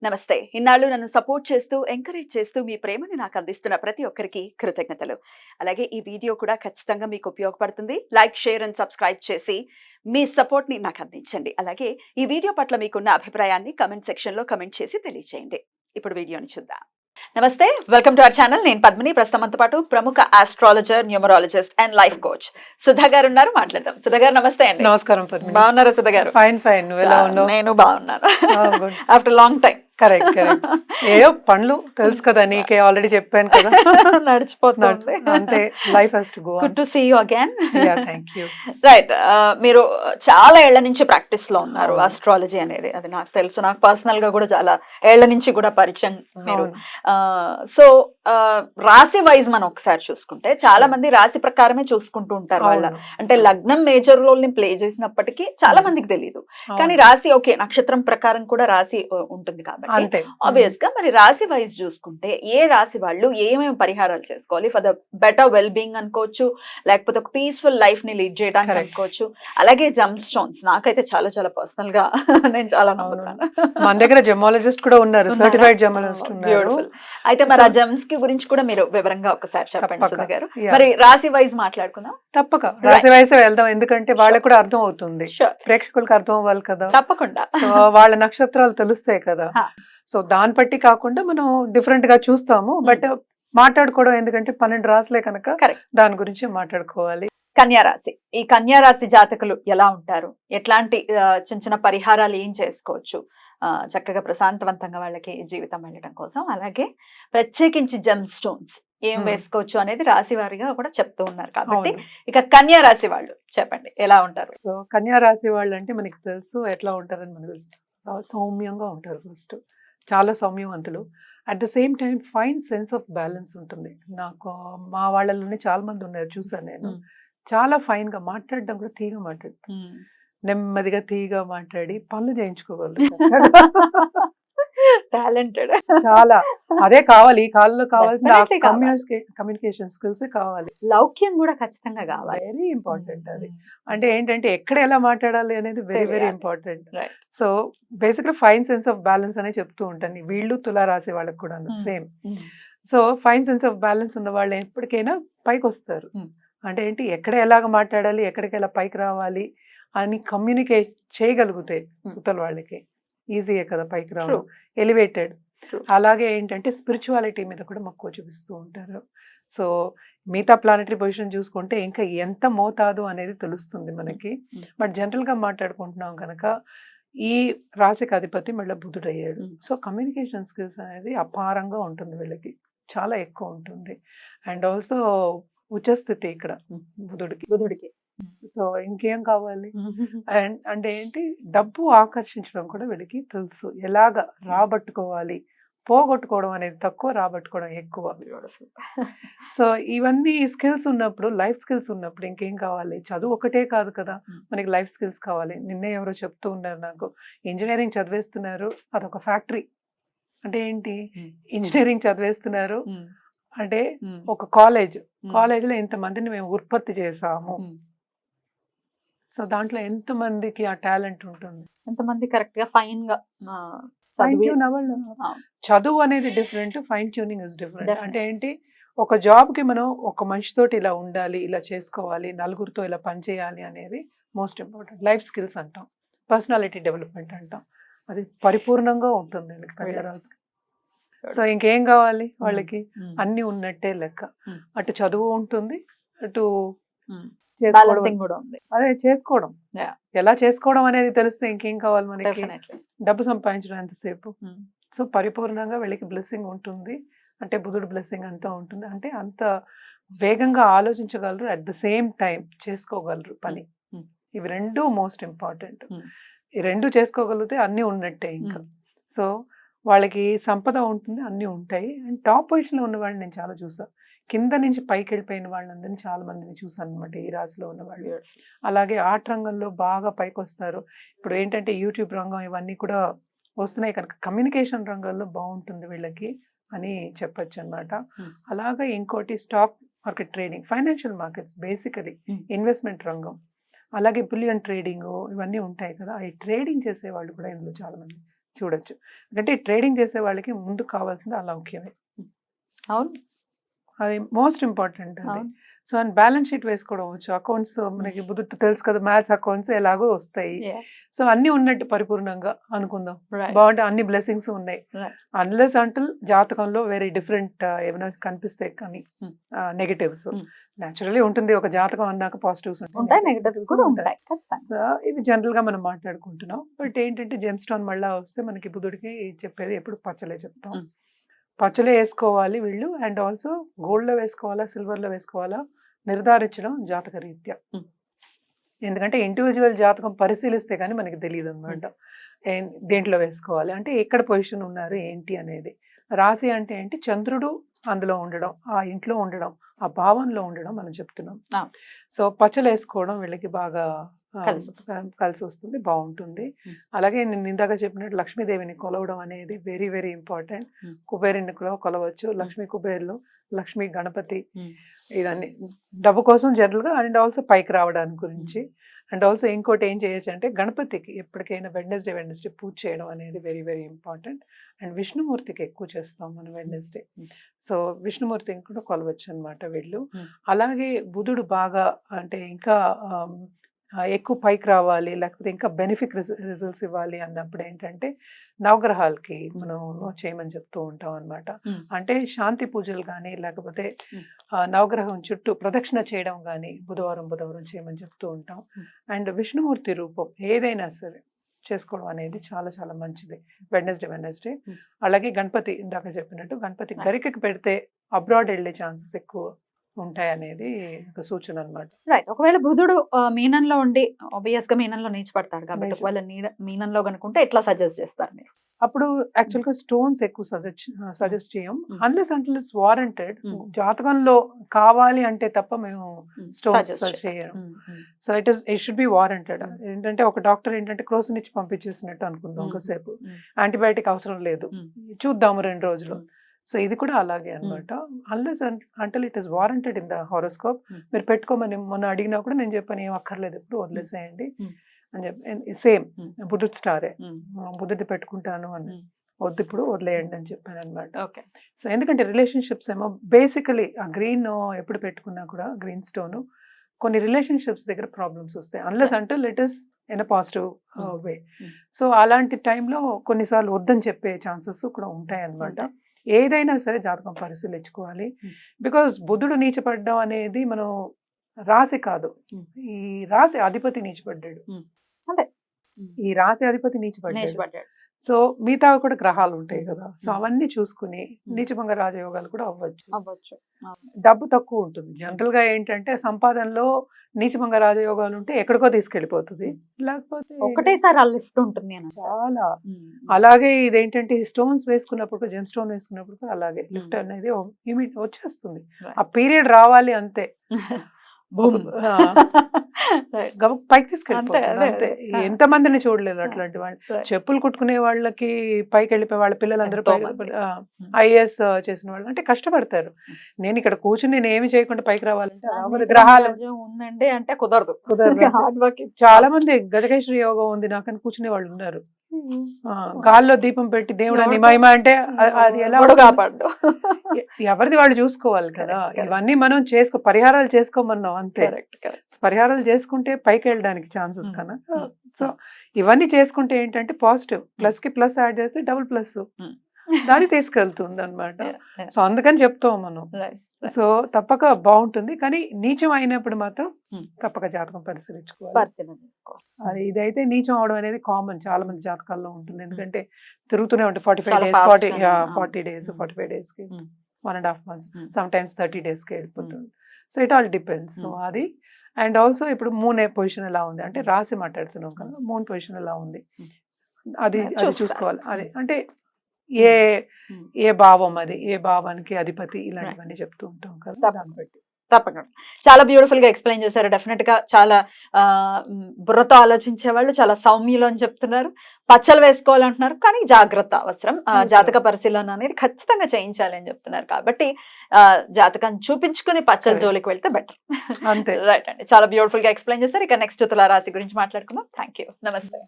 నమస్తే. ఇన్నాళ్ళు నన్ను సపోర్ట్ చేస్తూ, ఎంకరేజ్ చేస్తూ మీ ప్రేమని నాకు అందిస్తున్న ప్రతి ఒక్కరికి కృతజ్ఞతలు. అలాగే ఈ వీడియో కూడా ఖచ్చితంగా మీకు ఉపయోగపడుతుంది. లైక్, షేర్ అండ్ సబ్స్క్రైబ్ చేసి మీ సపోర్ట్‌ని నాకు అందించండి. అలాగే ఈ వీడియో పట్ల మీకున్న అభిప్రాయాన్ని కామెంట్ సెక్షన్‌లో కామెంట్ చేసి తెలియజేయండి. ఇప్పుడు వీడియోని చూద్దాం. నమస్తే. Welcome to our channel. నేను పద్మిని. ప్రస్తుతం మనతో పాటు ప్రముఖ astrologer, numerologist and life coach Sudha గారు ఉన్నారు. మాట్లాడదాం. సుధా గారు నమస్తే అండి. నమస్కారం పద్మిని. బాగున్నారా సుధా గారు? Fine fine. నువ్వు ఎలా ఉన్నావు? నేను బాగున్నాను. After long time. Correct correct. ఏయో పనులు తెలుసు కదా, నీకే ఆల్రెడీ చెప్పాను కదా. నడిచిపోతుంది అంతే, life has to go on. Good to see you again. Yeah, thank you. Right. మీరు చాలా ఏళ్ల నుంచి ప్రాక్టీస్ లో ఉన్నారు ఆస్ట్రాలజీ అనేది. అది నాకు తెలుసు. నాకు పర్సనల్ గా కూడా చాలా ఏళ్ల నుంచి కూడా పరిచయం మీరు. సో రాశి వైజ్ మనం ఒకసారి చూసుకుంటే చాలా మంది రాశి ప్రకారమే చూసుకుంటూ ఉంటారు. వాళ్ళ అంటే లగ్నం మేజర్ రోల్ ని ప్లే చేసినప్పటికీ చాలా మందికి తెలియదు. కానీ రాశి ఓకే, నక్షత్రం ప్రకారం కూడా రాశి ఉంటుంది కాబట్టి ఆబ్వియస్ గా మరి రాశి వైజ్ చూసుకుంటే ఏ రాశి వాళ్ళు ఏమేమి పరిహారాలు చేసుకోవాలి for the better well being అనుకోవచ్చు, లేకపోతే ఒక పీస్ఫుల్ లైఫ్ ని లీడ్ చేయడానికి అనుకోవచ్చు. అలాగే జమ్ స్టోన్స్ నాకైతే చాలా చాలా పర్సనల్ గా నేను చాలా నమ్ముతాను. మన దగ్గర జెమాలజిస్ట్ కూడా ఉన్నారు, సర్టిఫైడ్ జెమాలజిస్ట్ ఉన్నారు. అయితే మరి ఆ జమ్స్ కి గురించి కూడా మీరు వివరంగా ఒకసారి చెప్పండి సుధా గారు. మరి రాశి వైజ్ మాట్లాడుకుందాం. తప్పక రాశి వైజ్ వెళ్దాం, ఎందుకంటే వాళ్ళకి కూడా అర్థం అవుతుంది, ప్రేక్షకులకు అర్థం అవ్వాలి కదా. తప్పకుండా. సో వాళ్ళ నక్షత్రాలు తెలుస్తాయి కదా. సో దాన్ని బట్టి కాకుండా మనం డిఫరెంట్ గా చూస్తాము, బట్ మాట్లాడుకోవడం ఎందుకంటే 12 రాశులే కనుక దాని గురించి మాట్లాడుకోవాలి. కన్యా రాశి, ఈ కన్యా రాశి జాతకులు ఎలా ఉంటారు, ఎట్లాంటి చిన్న చిన్న పరిహారాలు ఏం చేసుకోవచ్చు చక్కగా ప్రశాంతవంతంగా వాళ్ళకి జీవితం వెళ్ళడం కోసం, అలాగే ప్రత్యేకించి జెమ్ స్టోన్స్ ఏం వేసుకోవచ్చు అనేది రాశి వారిగా కూడా చెప్తూ ఉన్నారు. కాబట్టి ఇక కన్యా రాశి వాళ్ళు చెప్పండి ఎలా ఉంటారు. సో కన్యా రాశి వాళ్ళు అంటే మనకి తెలుసు ఎట్లా ఉంటారని మనకు తెలుసు. సౌమ్యంగా ఉంటారు, ఫస్ట్ చాలా సౌమ్యవంతులు. At the same time fine sense of balance ఉంటుంది. నాకు మా వాళ్ళలోనే చాలా మంది ఉన్నారు, చూసాను నేను. చాలా ఫైన్ గా మాట్లాడడం కూడా తీగా మాట్లాడుతుంది, నెమ్మదిగా తీగా మాట్లాడి పనులు చేయించుకోగలరు. టాలెంటెడ్. చాలా అదే కావాలి ఈ కాలంలో, కావాల్సిన కమ్యూనికేషన్ స్కిల్స్ కావాలి. లౌక్యం కూడా ఖచ్చితంగా కావాలి, వెరీ ఇంపార్టెంట్. అది అంటే ఏంటంటే ఎక్కడ ఎలా మాట్లాడాలి అనేది వెరీ వెరీ ఇంపార్టెంట్. సో బేసిక్గా ఫైన్ సెన్స్ ఆఫ్ బ్యాలెన్స్ అనే చెప్తూ ఉంటాను. వీళ్ళు తులా రాసే వాళ్ళకి కూడా same. So fine sense of balance ఉన్న వాళ్ళు ఎప్పటికైనా పైకి వస్తారు. అంటే ఏంటి, ఎక్కడ ఎలాగ మాట్లాడాలి, ఎక్కడికి ఎలా పైకి రావాలి అని కమ్యూనికేట్ చేయగలుగుతాయి ఉత్తల వాళ్ళకి. ఈజీయే కదా పైకి రావడం, ఎలివేటెడ్. అలాగే ఏంటంటే స్పిరిచువాలిటీ మీద కూడా మక్కువ చూపిస్తూ ఉంటారు. సో మిగతా ప్లానెటరీ పొజిషన్ చూసుకుంటే ఇంకా ఎంత మోతాదు అనేది తెలుస్తుంది మనకి. బట్ జనరల్గా మాట్లాడుకుంటున్నాం కనుక ఈ రాశికి అధిపతి మళ్ళీ బుధుడు అయ్యాడు. సో కమ్యూనికేషన్ స్కిల్స్ అనేది అపారంగా ఉంటుంది వీళ్ళకి, చాలా ఎక్కువ ఉంటుంది. అండ్ ఆల్సో ఉచ్చస్థితి ఇక్కడ బుధుడికి. సో ఇంకేం కావాలి. అండ్ అంటే ఏంటి, డబ్బు ఆకర్షించడం కూడా వీళ్ళకి తెలుసు, ఎలాగ రాబట్టుకోవాలి. పోగొట్టుకోవడం అనేది తక్కువ, రాబట్టుకోవడం ఎక్కువ. సో ఇవన్నీ స్కిల్స్ ఉన్నప్పుడు, లైఫ్ స్కిల్స్ ఉన్నప్పుడు ఇంకేం కావాలి. చదువు ఒకటే కాదు కదా, మనకి లైఫ్ స్కిల్స్ కావాలి. నిన్నే ఎవరో చెప్తూ ఉన్నారు నాకు, ఇంజనీరింగ్ చదివేస్తున్నారు, అదొక ఫ్యాక్టరీ. అంటే ఏంటి, ఇంజనీరింగ్ చదివేస్తున్నారు అంటే ఒక కాలేజ్లో ఇంతమందిని మేము ఉత్పత్తి చేసాము. సో దాంట్లో ఎంతమందికి ఆ టాలెంట్ ఉంటుంది, ఎంతమంది కరెక్ట్ గా ఫైన్ గా చదువు అనేది different, fine tuning is different. అంటే ఏంటి, ఒక జాబ్ కి మనం ఒక మనిషితోటి ఇలా ఉండాలి, ఇలా చేసుకోవాలి, నలుగురితో ఇలా పనిచేయాలి అనేది మోస్ట్ ఇంపార్టెంట్. లైఫ్ స్కిల్స్ అంటాం, పర్సనాలిటీ డెవలప్మెంట్ అంటాం, అది పరిపూర్ణంగా ఉంటుంది కన్యారాశికి. సో ఇంకేం కావాలి వాళ్ళకి, అన్ని ఉన్నట్టే లెక్క. అటు చదువు ఉంటుంది, అటు అదే చేసుకోవడం, ఎలా చేసుకోవడం అనేది తెలిస్తే ఇంకేం కావాలి మనకి. డబ్బు సంపాదించడం ఎంతసేపు. సో పరిపూర్ణంగా వీళ్ళకి బ్లెస్సింగ్ ఉంటుంది. అంటే బుధుడు బ్లెస్సింగ్ అంతా ఉంటుంది. అంటే అంత వేగంగా ఆలోచించగలరు, అట్ ద సేమ్ టైం చేసుకోగలరు పని. ఇవి రెండు మోస్ట్ ఇంపార్టెంట్. ఈ రెండు చేసుకోగలిగితే అన్నీ ఉన్నట్టే ఇంకా. సో వాళ్ళకి సంపద ఉంటుంది, అన్నీ ఉంటాయి. అండ్ టాప్ పొజిషన్లో ఉన్న వాళ్ళని నేను చాలా చూసాను, కింద నుంచి పైకి వెళ్ళిపోయిన వాళ్ళందరినీ చాలా మందిని చూసాను అనమాట ఈ రాశిలో ఉన్న వాళ్ళు. అలాగే ఆర్ట్ రంగంలో బాగా పైకి వస్తారు. ఇప్పుడు ఏంటంటే యూట్యూబ్ రంగం ఇవన్నీ కూడా వస్తున్నాయి కనుక కమ్యూనికేషన్ రంగంలో బాగుంటుంది వీళ్ళకి అని చెప్పచ్చు అనమాట. అలాగే ఇంకోటి stock market trading, financial markets, basically investment రంగం, అలాగే బులియన్ ట్రేడింగ్ ఇవన్నీ ఉంటాయి కదా. ఈ ట్రేడింగ్ చేసే వాళ్ళు కూడా ఇందులో చాలా మంది చూడొచ్చు. ఎందుకంటే ట్రేడింగ్ చేసే వాళ్ళకి ముందు కావాల్సింది ఆ లౌక్యమే, అవును అది మోస్ట్ ఇంపార్టెంట్ అది. అవును. సో అండ్ బ్యాలెన్స్ షీట్ వేసుకోవడం వచ్చు, అకౌంట్స్ మనకి బుద్ధి తెలుసు కదా, మ్యాథ్స్ అకౌంట్స్ ఎలాగో వస్తాయి. Yeah. సో అన్ని ఉన్నట్టు పరిపూర్ణంగా అనుకుందాం, Right. బాగుంటే అన్ని బ్లెస్సింగ్స్ ఉన్నాయి. Right. అన్లెస్ అంటిల్ జాతకంలో వేరే డిఫరెంట్ ఏమైనా కనిపిస్తాయి కానీ నెగటివ్స్ న్యాచురల్లీ ఉంటుంది. ఒక జాతకం అన్నాక పాజిటివ్స్ ఉంటాయి, నెగటివ్స్ కూడా ఉంటాయి ఖచ్చితంగా. ఇది జనరల్ గా మనం మాట్లాడుకుంటున్నాం. బట్ ఏంటంటే జెమ్ స్టోన్ మళ్ళా వస్తే మనకి బుధుడికి చెప్పేది ఎప్పుడు పచ్చలే చెప్తాం. పచ్చలే వేసుకోవాలి వీళ్ళు. అండ్ ఆల్సో గోల్డ్లో వేసుకోవాలా సిల్వర్లో వేసుకోవాలా నిర్ధారించడం జాతక రీత్యా. ఎందుకంటే ఇండివిజువల్ జాతకం పరిశీలిస్తే కానీ మనకి తెలియదు అనమాట దేంట్లో వేసుకోవాలి, అంటే ఎక్కడ పొజిషన్ ఉన్నారు ఏంటి అనేది. రాశి అంటే ఏంటి, చంద్రుడు అందులో ఉండడం, ఆ ఇంట్లో ఉండడం, ఆ భావంలో ఉండడం మనం చెప్తున్నాం. సో పచ్చలు వేసుకోవడం వీళ్ళకి బాగా కలిసి వస్తుంది, బాగుంటుంది. అలాగే నేను ఇందాక చెప్పినట్టు లక్ష్మీదేవిని కొలవడం అనేది వెరీ వెరీ ఇంపార్టెంట్. కుబేరుని కూడా కొలవచ్చు, లక్ష్మీ కుబేర్లు, లక్ష్మీ గణపతి, ఇదన్నీ డబ్బు కోసం జనరల్గా. అండ్ ఆల్సో పైకి రావడానికి గురించి. అండ్ ఆల్సో ఇంకోటి ఏం చేయొచ్చు అంటే గణపతికి ఎప్పటికైనా వెడ్నెస్డే పూజ చేయడం అనేది వెరీ వెరీ ఇంపార్టెంట్. అండ్ విష్ణుమూర్తికి ఎక్కువ చేస్తాం మనం వెడ్నెస్డే. సో విష్ణుమూర్తిని కూడా కొలవచ్చు అనమాట వీళ్ళు. అలాగే బుధుడు బాగా అంటే ఇంకా ఎక్కువ పైకి రావాలి, లేకపోతే ఇంకా బెనిఫిట్ రిజల్ట్స్ ఇవ్వాలి అన్నప్పుడు ఏంటంటే నవగ్రహాలకి మనం చేయమని చెప్తూ ఉంటాం అనమాట. అంటే శాంతి పూజలు కానీ లేకపోతే నవగ్రహం చుట్టూ ప్రదక్షిణ చేయడం కానీ బుధవారం చేయమని చెప్తూ ఉంటాం. అండ్ విష్ణుమూర్తి రూపం ఏదైనా సరే చేసుకోవడం అనేది చాలా చాలా మంచిది వెడ్నెస్డే. అలాగే గణపతి ఇందాక చెప్పినట్టు గణపతి గరికకి పెడితే అబ్రాడ్ వెళ్ళే ఛాన్సెస్ ఎక్కువ ఉంటాయి అనేది ఒక సూచన అనమాట. రైట్. ఒకవేళ బుధుడు మీనంలో ఉండి ఆబ్వియస్ గా మీనంలో నీచపడతాడు కాబట్టి ఒకవేళ మీనంలో కనుకుంటే ఎట్లా సజెస్ట్ చేస్తారు మీరు? అప్పుడు యాక్చువల్ గా స్టోన్స్ ఎక్కువ సజెస్ట్ చేయం అన్లెస్ అంటిల్ ఇట్స్ వారంటెడ్. జాతకంలో కావాలి అంటే తప్ప మేము స్టోన్స్ చేయం. So it should be warranted. ఏంటంటే ఒక డాక్టర్ ఏంటంటే క్రోసిన్ ఇచ్చి పంపించేసినట్టు అనుకుందాం, ఒకసేపు యాంటీబయాటిక్ అవసరం లేదు, చూద్దాము 2 రోజులు. సో ఇది కూడా అలాగే అనమాట. Unless until it is warranted in the horoscope. మీరు పెట్టుకోమని మొన్న అడిగినా కూడా నేను చెప్పాను ఏం అక్కర్లేదు, ఇప్పుడు వదిలేసేయండి అని చెప్పి. సేమ్ బుధుడు స్టారే, బుధుడి పెట్టుకుంటాను అని, వద్దు ఇప్పుడు వదిలేయండి అని చెప్పాను అనమాట. ఓకే. సో ఎందుకంటే రిలేషన్షిప్స్ ఏమో బేసికలీ ఆ గ్రీన్ ఎప్పుడు పెట్టుకున్నా కూడా గ్రీన్ స్టోన్ కొన్ని రిలేషన్షిప్స్ దగ్గర ప్రాబ్లమ్స్ వస్తాయి unless until it is in a positive way. So అలాంటి టైంలో కొన్నిసార్లు వద్దని చెప్పే ఛాన్సెస్ కూడా ఉంటాయి అనమాట. ఏదైనా సరే జాతకం పరిశీలించుకోవాలి. బికాస్ బుధుడు నీచపడడం అనేది మనం రాశి కాదు, ఈ రాశి అధిపతి నీచపడ్డాడు, ఈ రాశి అధిపతి నీచపడ్డాడు. సో మిగతా కూడా గ్రహాలు ఉంటాయి కదా, సో అవన్నీ చూసుకుని నీచభంగ రాజయోగాలు కూడా అవ్వచ్చు. డబ్బు తక్కువ ఉంటుంది జనరల్ గా. ఏంటంటే సంపాదనలో నీచభంగ రాజయోగాలు ఉంటే ఎక్కడికో తీసుకెళ్లిపోతుంది, లేకపోతే ఒకటేసారి లిఫ్ట్ ఉంటుంది చాలా. అలాగే ఇదేంటంటే స్టోన్స్ వేసుకున్నప్పుడు, జెమ్ స్టోన్ వేసుకున్నప్పుడు అలాగే లిఫ్ట్ అనేది వచ్చేస్తుంది. ఆ పీరియడ్ రావాలి అంతే, పైకి తీసుకెళ్ళిపోతుంది అంతే. ఎంత మందిని చూడలేదు అట్లాంటి వాళ్ళు. చెప్పులు కుట్టుకునే వాళ్ళకి పైకి వెళ్ళిపోయి వాళ్ళ పిల్లలందరూ ఐఏఎస్ చేసిన వాళ్ళు అంటే కష్టపడతారు. నేను ఇక్కడ కూర్చుని నేను ఏమి చేయకుండా పైకి రావాలంటే గ్రహాలు ఉందండి అంటే కుదరదు. చాలా మంది గజకేశ్వరి యోగం ఉంది నాకని కూర్చునే వాళ్ళు ఉన్నారు. గాల్లో దీపం పెట్టి దేవుడు అని మహిమ అంటే అది ఎలా కాపాడు, ఎవరిది వాళ్ళు చూసుకోవాలి కదా. ఇవన్నీ మనం పరిహారాలు చేసుకోమన్నాం అంతే. పరిహారాలు చేసుకుంటే పైకి వెళ్ళడానికి ఛాన్సెస్ కన్నా. సో ఇవన్నీ చేసుకుంటే ఏంటంటే పాజిటివ్, ప్లస్ కి ప్లస్ యాడ్ చేస్తే డబుల్ ప్లస్ దాన్ని తీసుకెళ్తుంది అనమాట. సో అందుకని చెప్తాం మనం. సో తప్పక బాగుంటుంది, కానీ నీచం అయినప్పుడు మాత్రం తప్పక జాతకం పరిశీలించుకోవాలి. అది ఇదైతే నీచం అవడం అనేది కామన్, చాలా మంది జాతకాల్లో ఉంటుంది. ఎందుకంటే తిరుగుతూనే ఉంటుంది 45 days, 40 days, 45 days కి 1.5 months, సమ్ టైమ్స్ 30 days కి వెళ్ళిపోతుంది. So it all depends. So అది. అండ్ ఆల్సో ఇప్పుడు మూన్ పొజిషన్ ఎలా ఉంది అంటే రాసి మాట్లాడుతున్నాం కదా, మూన్ పొజిషన్ ఎలా ఉంది అది చూసుకోవాలి. అది అంటే ఏ భావం, అది ఏ భావానికి అధిపతి, ఇలాంటివన్నీ చెప్తూ ఉంటాం కదా, దాన్ని బట్టి. తప్పకుండా చాలా బ్యూటిఫుల్ గా ఎక్స్ప్లెయిన్ చేశారు. డెఫినెట్ గా చాలా బుర్రతో ఆలోచించే వాళ్ళు చాలా సౌమ్యులు అని చెప్తున్నారు. పచ్చలు వేసుకోవాలంటున్నారు, కానీ జాగ్రత్త అవసరం. జాతక పరిశీలన అనేది ఖచ్చితంగా చేయించాలి అని చెప్తున్నారు. కాబట్టి జాతకం చూపించుకుని పచ్చల జోలికి వెళ్తే బెటర్ అంతే. రైట్ అండి, చాలా బ్యూటిఫుల్ గా ఎక్స్ప్లెయిన్ చేశారు. ఇక నెక్స్ట్ తులా రాశి గురించి మాట్లాడుకుందాం. థ్యాంక్ యూ, నమస్తే.